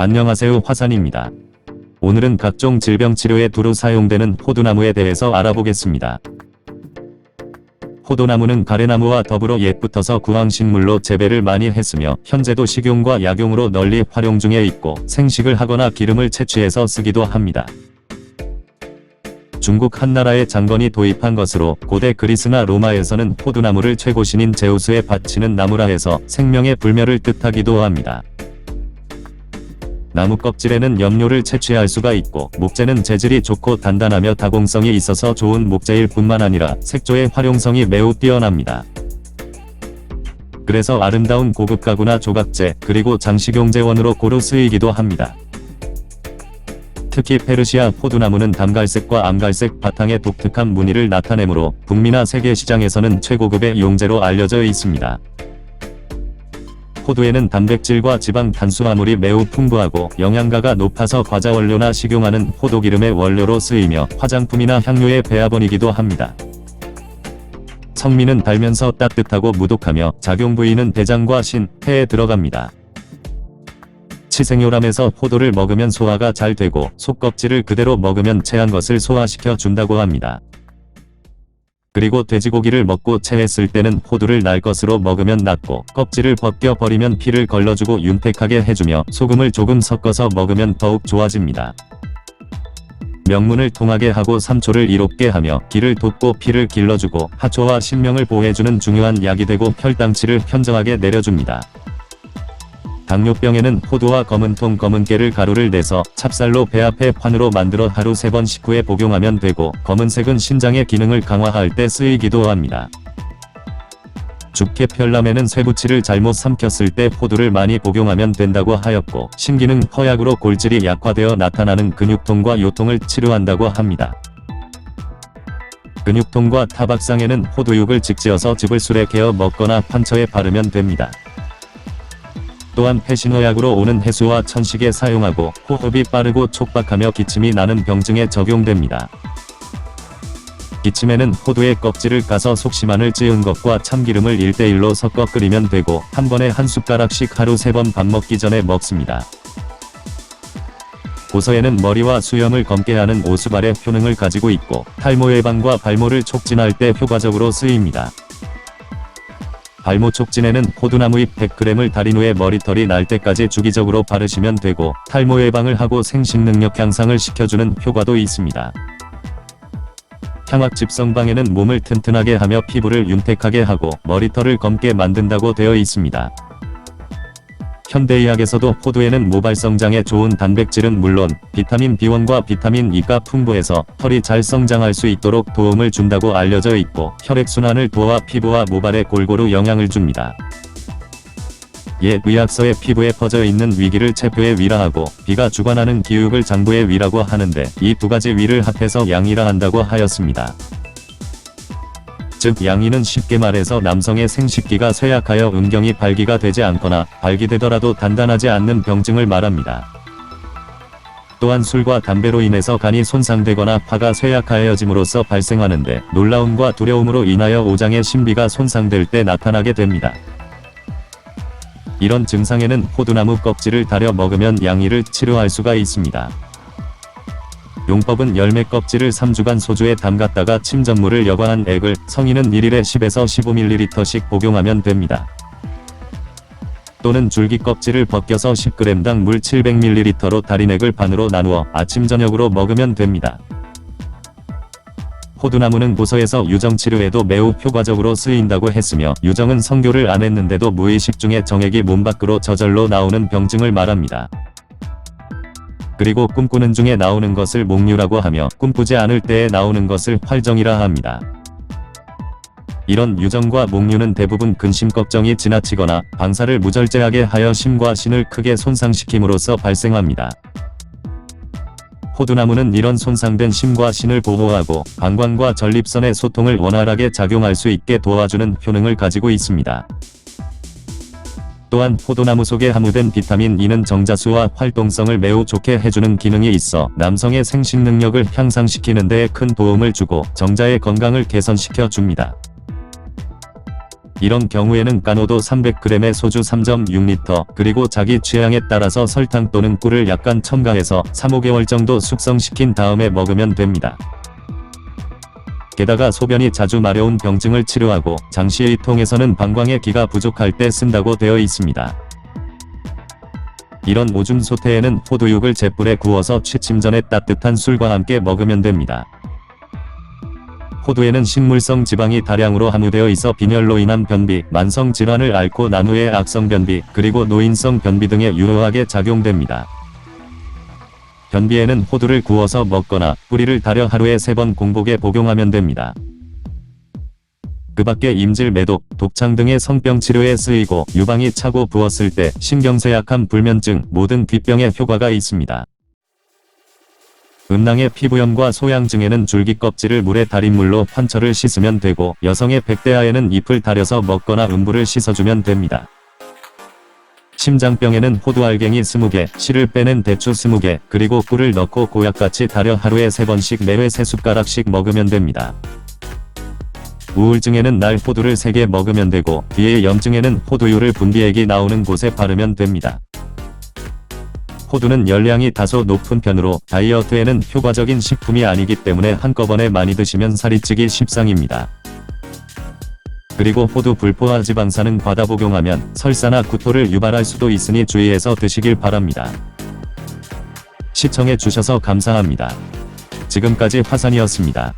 안녕하세요, 화산입니다. 오늘은 각종 질병 치료에 두루 사용되는 포도나무에 대해서 알아보겠습니다. 포도나무는 가래나무와 더불어 옛부터서 구황식물로 재배를 많이 했으며 현재도 식용과 약용으로 널리 활용 중에 있고 생식을 하거나 기름을 채취해서 쓰기도 합니다. 중국 한나라의 장건이 도입한 것으로 고대 그리스나 로마에서는 포도나무를 최고신인 제우스에 바치는 나무라 해서 생명의 불멸을 뜻하기도 합니다. 나무 껍질에는 염료를 채취할 수가 있고 목재는 재질이 좋고 단단하며 다공성이 있어서 좋은 목재일 뿐만 아니라 색조의 활용성이 매우 뛰어납니다. 그래서 아름다운 고급 가구나 조각재 그리고 장식용 재원으로 고루 쓰이기도 합니다. 특히 페르시아 포도나무는 담갈색과 암갈색 바탕에 독특한 무늬를 나타내므로 북미나 세계 시장에서는 최고급의 용재로 알려져 있습니다. 포도에는 단백질과 지방 탄수화물이 매우 풍부하고 영양가가 높아서 과자 원료나 식용하는 포도기름의 원료로 쓰이며 화장품이나 향료의 배합원이기도 합니다. 성미는 달면서 따뜻하고 무독하며 작용 부위는 대장과 신, 폐에 들어갑니다. 치생효람에서 포도를 먹으면 소화가 잘 되고 속껍질을 그대로 먹으면 체한 것을 소화시켜 준다고 합니다. 그리고 돼지고기를 먹고 체했을 때는 포도를 날 것으로 먹으면 낫고 껍질을 벗겨 버리면 피를 걸러주고 윤택하게 해주며 소금을 조금 섞어서 먹으면 더욱 좋아집니다. 명문을 통하게 하고 삼초를 이롭게 하며 기를 돋고 피를 길러주고 하초와 신명을 보호해주는 중요한 약이 되고 혈당치를 현저하게 내려줍니다. 당뇨병에는 포도와 검은통 검은깨를 가루를 내서 찹쌀로 배합해 판으로 만들어 하루 3번 식후에 복용하면 되고 검은색은 신장의 기능을 강화할 때 쓰이기도 합니다. 죽해편람에는 쇠부치를 잘못 삼켰을 때 포도를 많이 복용하면 된다고 하였고 신기능 허약으로 골질이 약화되어 나타나는 근육통과 요통을 치료한다고 합니다. 근육통과 타박상에는 포도육을 직지어서 즙을 술에 개어 먹거나 판처에 바르면 됩니다. 또한 폐신의약으로 오는 해수와 천식에 사용하고 호흡이 빠르고 촉박하며 기침이 나는 병증에 적용됩니다. 기침에는 포도의 껍질을 까서 속시만을 찌은 것과 참기름을 1:1로 섞어 끓이면 되고 한 번에 한 숟가락씩 하루 3번 밥 먹기 전에 먹습니다. 고서에는 머리와 수염을 검게 하는 오수발의 효능을 가지고 있고 탈모 예방과 발모를 촉진할 때 효과적으로 쓰입니다. 발모 촉진에는 포도나무 잎 100g을 달인 후에 머리털이 날 때까지 주기적으로 바르시면 되고 탈모 예방을 하고 생식 능력 향상을 시켜주는 효과도 있습니다. 향악집성방에는 몸을 튼튼하게 하며 피부를 윤택하게 하고 머리털을 검게 만든다고 되어 있습니다. 현대의학에서도 포도에는 모발성장에 좋은 단백질은 물론 비타민 B1과 비타민 E가 풍부해서 털이 잘 성장할 수 있도록 도움을 준다고 알려져 있고 혈액순환을 도와 피부와 모발에 골고루 영향을 줍니다. 옛 의학서에 피부에 퍼져 있는 위기를 체표의 위라하고 비가 주관하는 기육을 장부의 위라고 하는데 이 두 가지 위를 합해서 양이라 한다고 하였습니다. 즉 양이는 쉽게 말해서 남성의 생식기가 쇠약하여 음경이 발기가 되지 않거나 발기되더라도 단단하지 않는 병증을 말합니다. 또한 술과 담배로 인해서 간이 손상되거나 파가 쇠약하여짐으로써 발생하는데 놀라움과 두려움으로 인하여 오장의 신비가 손상될 때 나타나게 됩니다. 이런 증상에는 포도나무 껍질을 달여 먹으면 양이를 치료할 수가 있습니다. 용법은 열매 껍질을 3주간 소주에 담갔다가 침전물을 여과한 액을 성인은 1일에 10에서 15ml씩 복용하면 됩니다. 또는 줄기 껍질을 벗겨서 10g당 물 700ml로 달인 액을 반으로 나누어 아침 저녁으로 먹으면 됩니다. 포도나무는 고서에서 유정치료에도 매우 효과적으로 쓰인다고 했으며 유정은 성교를 안 했는데도 무의식 중에 정액이 몸 밖으로 저절로 나오는 병증을 말합니다. 그리고 꿈꾸는 중에 나오는 것을 목류라고 하며 꿈꾸지 않을 때에 나오는 것을 활정이라 합니다. 이런 유정과 목류는 대부분 근심 걱정이 지나치거나 방사를 무절제하게 하여 심과 신을 크게 손상시킴으로써 발생합니다. 포도나무는 이런 손상된 심과 신을 보호하고 방광과 전립선의 소통을 원활하게 작용할 수 있게 도와주는 효능을 가지고 있습니다. 또한 포도나무 속에 함유된 비타민 E는 정자수와 활동성을 매우 좋게 해주는 기능이 있어 남성의 생식 능력을 향상시키는 데에 큰 도움을 주고 정자의 건강을 개선시켜 줍니다. 이런 경우에는 까노도 300g에 소주 3.6L 그리고 자기 취향에 따라서 설탕 또는 꿀을 약간 첨가해서 3-5개월 정도 숙성시킨 다음에 먹으면 됩니다. 게다가 소변이 자주 마려운 병증을 치료하고 장시의통에서는 방광의 기가 부족할 때 쓴다고 되어 있습니다. 이런 오줌 소태에는 호두육을 잿불에 구워서 취침 전에 따뜻한 술과 함께 먹으면 됩니다. 호두에는 식물성 지방이 다량으로 함유되어 있어 빈혈로 인한 변비, 만성 질환을 앓고 난 후의 악성 변비, 그리고 노인성 변비 등에 유효하게 작용됩니다. 변비에는 호두를 구워서 먹거나 뿌리를 달여 하루에 3번 공복에 복용하면 됩니다. 그 밖에 임질 매독, 독창 등의 성병 치료에 쓰이고 유방이 차고 부었을 때 신경쇠약함 불면증, 모든 귀병에 효과가 있습니다. 음낭의 피부염과 소양증에는 줄기 껍질을 물에 달인 물로 환철을 씻으면 되고 여성의 백대하에는 잎을 달여서 먹거나 음부를 씻어주면 됩니다. 심장병에는 호두 알갱이 20개, 씨를 빼낸 대추 20개, 그리고 꿀을 넣고 고약같이 달여 하루에 3번씩 매회 3숟가락씩 먹으면 됩니다. 우울증에는 날 호두를 3개 먹으면 되고 비의 염증에는 호두유를 분비액이 나오는 곳에 바르면 됩니다. 호두는 열량이 다소 높은 편으로 다이어트에는 효과적인 식품이 아니기 때문에 한꺼번에 많이 드시면 살이 찌기 십상입니다. 그리고 호두 불포화 지방산은 과다 복용하면 설사나 구토를 유발할 수도 있으니 주의해서 드시길 바랍니다. 시청해 주셔서 감사합니다. 지금까지 화산이었습니다.